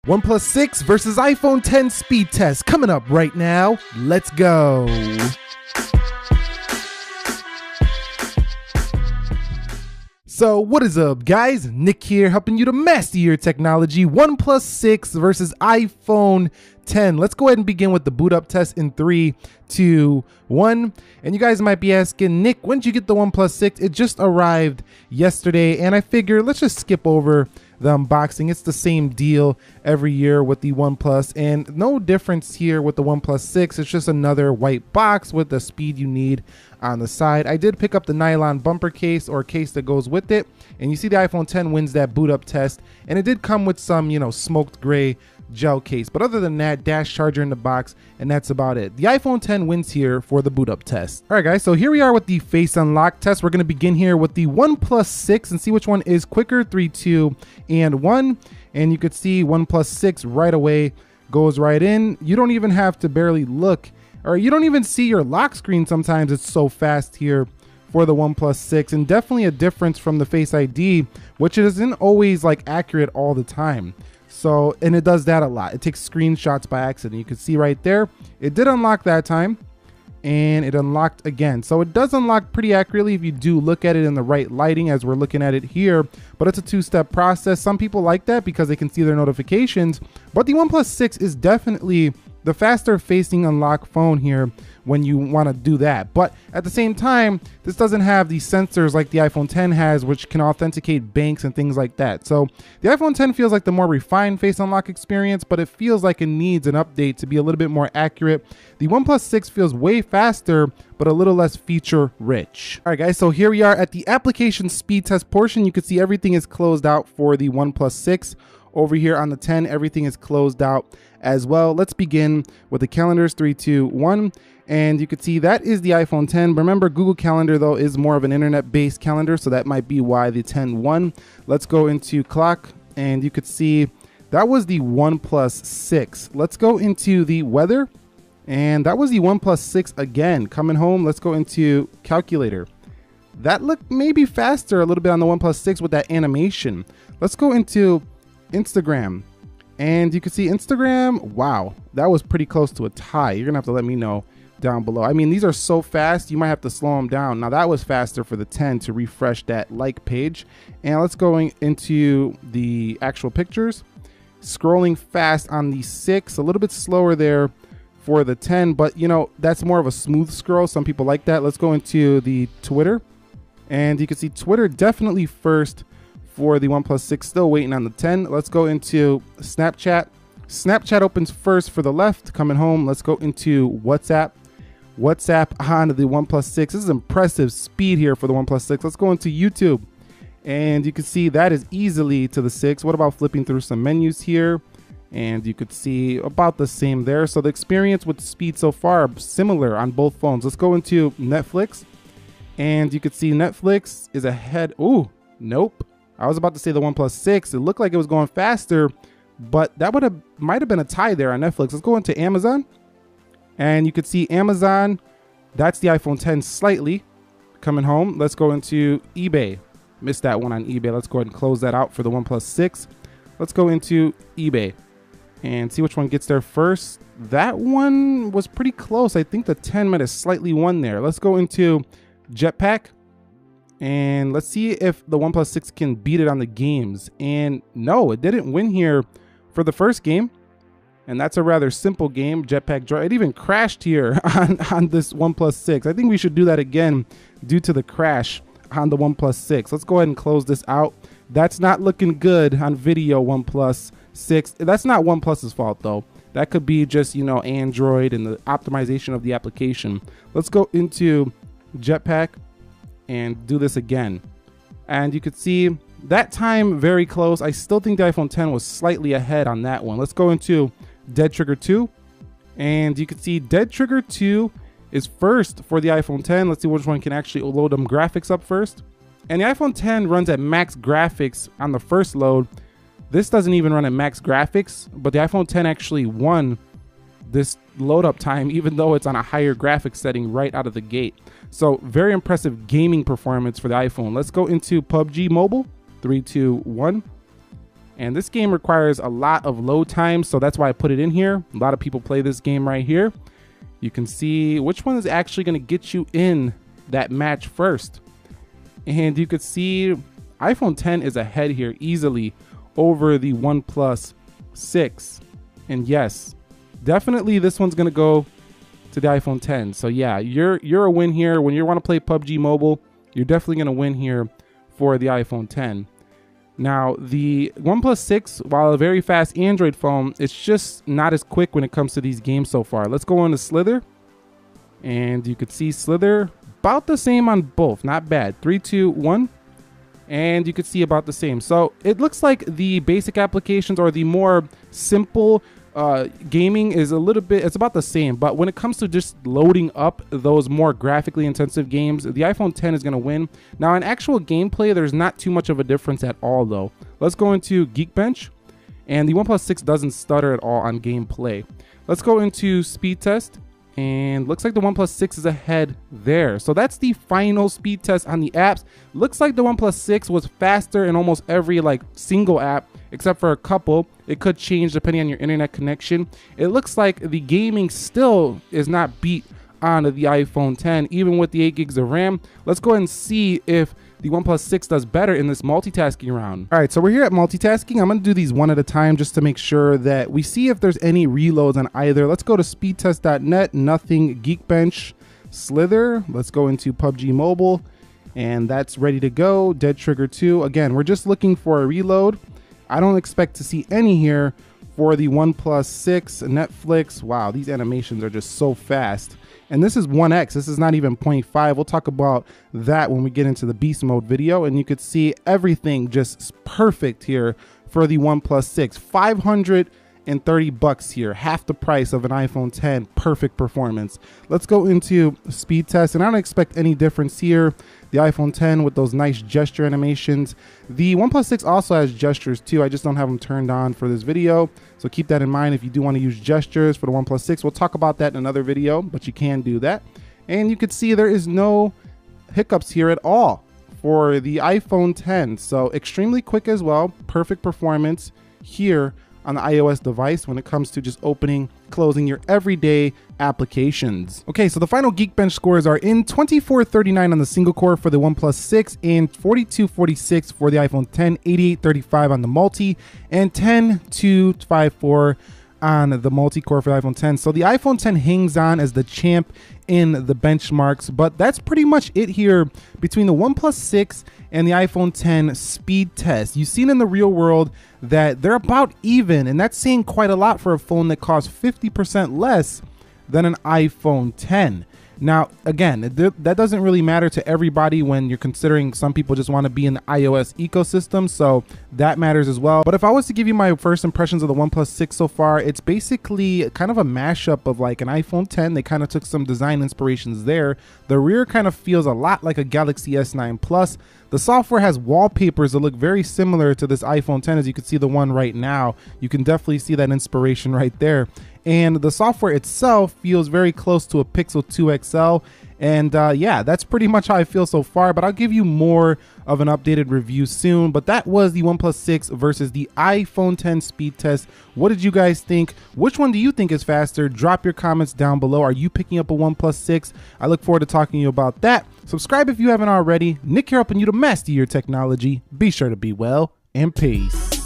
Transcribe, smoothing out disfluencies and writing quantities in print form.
OnePlus 6 versus iPhone 10 speed test coming up right now. Let's go. So what is up, guys? Nick here, helping you to master your technology. OnePlus 6 versus iPhone 10. Let's go ahead and begin with the boot up test in 3, 2, 1. And you guys might be asking, Nick, when did you get the OnePlus 6? It just arrived yesterday, and I figure let's just skip over the unboxing. It's the same deal every year with the OnePlus, and no difference here with the OnePlus 6. It's just another white box with the speed you need on the side. I did pick up the nylon bumper case or case that goes with it, and you see the iPhone 10 wins that boot up test, and it did come with some, smoked gray gel case, but other than that, dash charger in the box, and that's about it. The iPhone 10 wins here for the boot up test. All right, guys, so here we are with the face unlock test. We're going to begin here with the OnePlus 6 and see which one is quicker. 3, 2, and 1. And you could see OnePlus 6 right away goes right in. You don't even have to barely look, or you don't even see your lock screen sometimes. It's so fast here for the OnePlus 6, and definitely a difference from the Face ID, which isn't always like accurate all the time. So, and it does that a lot. It takes screenshots by accident. You can see right there, it did unlock that time, and it unlocked again. So it does unlock pretty accurately if you do look at it in the right lighting as we're looking at it here, but it's a two-step process. Some people like that because they can see their notifications, but the OnePlus 6 is definitely the faster facing unlock phone here when you want to do that. But at the same time, this doesn't have the sensors like the iPhone 10 has, which can authenticate banks and things like that. So the iPhone 10 feels like the more refined face unlock experience, but it feels like it needs an update to be a little bit more accurate. The OnePlus 6 feels way faster, but a little less feature rich. All right, guys, so here we are at the application speed test portion. You can see everything is closed out for the OnePlus 6. Over here on the 10, everything is closed out as well. Let's begin with the calendars. 3, 2, 1. And you can see that is the iPhone 10. Remember, Google Calendar, though, is more of an internet-based calendar, so that might be why the 10 won. Let's go into clock, and you could see that was the OnePlus 6. Let's go into the weather, and that was the OnePlus 6 again. Coming home, let's go into calculator. That looked maybe faster a little bit on the OnePlus 6 with that animation. Let's go into Instagram, and you can see Instagram. Wow, that was pretty close to a tie. You're gonna have to let me know down below. I mean, these are so fast, you might have to slow them down. Now that was faster for the 10 to refresh that like page. And let's go into the actual pictures. Scrolling fast on the 6, a little bit slower there for the 10, but that's more of a smooth scroll. Some people like that. Let's go into the Twitter, and you can see Twitter definitely first for the OnePlus 6, still waiting on the 10. Let's go into Snapchat. Snapchat opens first for the left. Coming home, let's go into WhatsApp. WhatsApp on the OnePlus 6. This is impressive speed here for the OnePlus 6. Let's go into YouTube, and you can see that is easily to the 6. What about flipping through some menus here? And you could see about the same there. So the experience with speed so far are similar on both phones. Let's go into Netflix, and you could see Netflix is ahead. Ooh, nope. I was about to say the OnePlus 6. It looked like it was going faster, but that might have been a tie there on Netflix. Let's go into Amazon, and you could see Amazon. That's the iPhone 10 slightly. Coming home, let's go into eBay. Missed that one on eBay. Let's go ahead and close that out for the OnePlus 6. Let's go into eBay and see which one gets there first. That one was pretty close. I think the 10 might have slightly won there. Let's go into Jetpack, and let's see if the OnePlus 6 can beat it on the games. And no, it didn't win here for the first game. And that's a rather simple game, Jetpack Joy. It even crashed here on this OnePlus 6. I think we should do that again due to the crash on the OnePlus 6. Let's go ahead and close this out. That's not looking good on video, OnePlus 6. That's not OnePlus's fault, though. That could be just, Android and the optimization of the application. Let's go into Jetpack and do this again. And you could see that time very close. I still think the iPhone 10 was slightly ahead on that one. Let's go into Dead Trigger 2, and you can see Dead Trigger 2 is first for the iPhone 10. Let's see which one can actually load them graphics up first. And the iPhone 10 runs at max graphics on the first load. This doesn't even run at max graphics, but the iPhone 10 actually won this load up time, even though it's on a higher graphics setting right out of the gate. So very impressive gaming performance for the iPhone. Let's go into PUBG Mobile. 3, 2, 1. And this game requires a lot of load time, so that's why I put it in here. A lot of people play this game right here. You can see which one is actually going to get you in that match first. And you could see iPhone 10 is ahead here easily over the OnePlus 6. And yes, definitely this one's going to go to the iPhone 10. So yeah, you're a win here. When you want to play PUBG Mobile, you're definitely going to win here for the iPhone 10. Now, the OnePlus 6, while a very fast Android phone, it's just not as quick when it comes to these games so far. Let's go into Slither. And you could see Slither about the same on both. Not bad. 3, 2, 1. And you could see about the same. So it looks like the basic applications or the more simple gaming is a little bit, it's about the same. But when it comes to just loading up those more graphically intensive games, the iPhone 10 is going to win. Now in actual gameplay, there's not too much of a difference at all though. Let's go into Geekbench, and the OnePlus 6 doesn't stutter at all on gameplay. Let's go into speed test, and looks like the OnePlus 6 is ahead there. So that's the final speed test on the apps. Looks like the OnePlus 6 was faster in almost every single app, except for a couple. It could change depending on your internet connection. It looks like the gaming still is not beat on the iPhone 10, even with the 8 gigs of RAM. Let's go ahead and see if the OnePlus 6 does better in this multitasking round. All right, so we're here at multitasking. I'm gonna do these one at a time just to make sure that we see if there's any reloads on either. Let's go to speedtest.net, nothing. Geekbench, Slither. Let's go into PUBG Mobile, and that's ready to go. Dead Trigger 2. Again, we're just looking for a reload. I don't expect to see any here for the OnePlus 6. Netflix. Wow, these animations are just so fast. And this is 1x, this is not even 0.5. We'll talk about that when we get into the beast mode video. And you could see everything just perfect here for the OnePlus 6. 530 bucks here, half the price of an iPhone 10, perfect performance. Let's go into speed test, and I don't expect any difference here. The iPhone 10 with those nice gesture animations. The OnePlus 6 also has gestures too. I just don't have them turned on for this video. So keep that in mind if you do want to use gestures for the OnePlus 6. We'll talk about that in another video, but you can do that. And you can see there is no hiccups here at all for the iPhone 10. So extremely quick as well. Perfect performance here on the iOS device when it comes to just opening, closing your everyday applications. Okay, so the final Geekbench scores are in 2439 on the single core for the OnePlus 6 and 4246 for the iPhone 10, 8835 on the multi, and 10254 on the multi-core for the iPhone 10. So the iPhone 10 hangs on as the champ in the benchmarks, but that's pretty much it here between the OnePlus 6 and the iPhone 10 speed test. You've seen in the real world that they're about even, and that's saying quite a lot for a phone that costs 50% less than an iPhone 10. Now, again, that doesn't really matter to everybody when you're considering some people just want to be in the iOS ecosystem, so that matters as well. But if I was to give you my first impressions of the OnePlus 6 so far, it's basically kind of a mashup of like an iPhone 10. They kind of took some design inspirations there. The rear kind of feels a lot like a Galaxy S9 Plus. The software has wallpapers that look very similar to this iPhone 10, as you can see the one right now. You can definitely see that inspiration right there. And the software itself feels very close to a Pixel 2 XL. And yeah, that's pretty much how I feel so far, but I'll give you more of an updated review soon. But that was the OnePlus 6 versus the iPhone 10 speed test. What did you guys think? Which one do you think is faster? Drop your comments down below. Are you picking up a OnePlus 6? I look forward to talking to you about that. Subscribe if you haven't already. Nick here helping you to master your technology. Be sure to be well, and peace.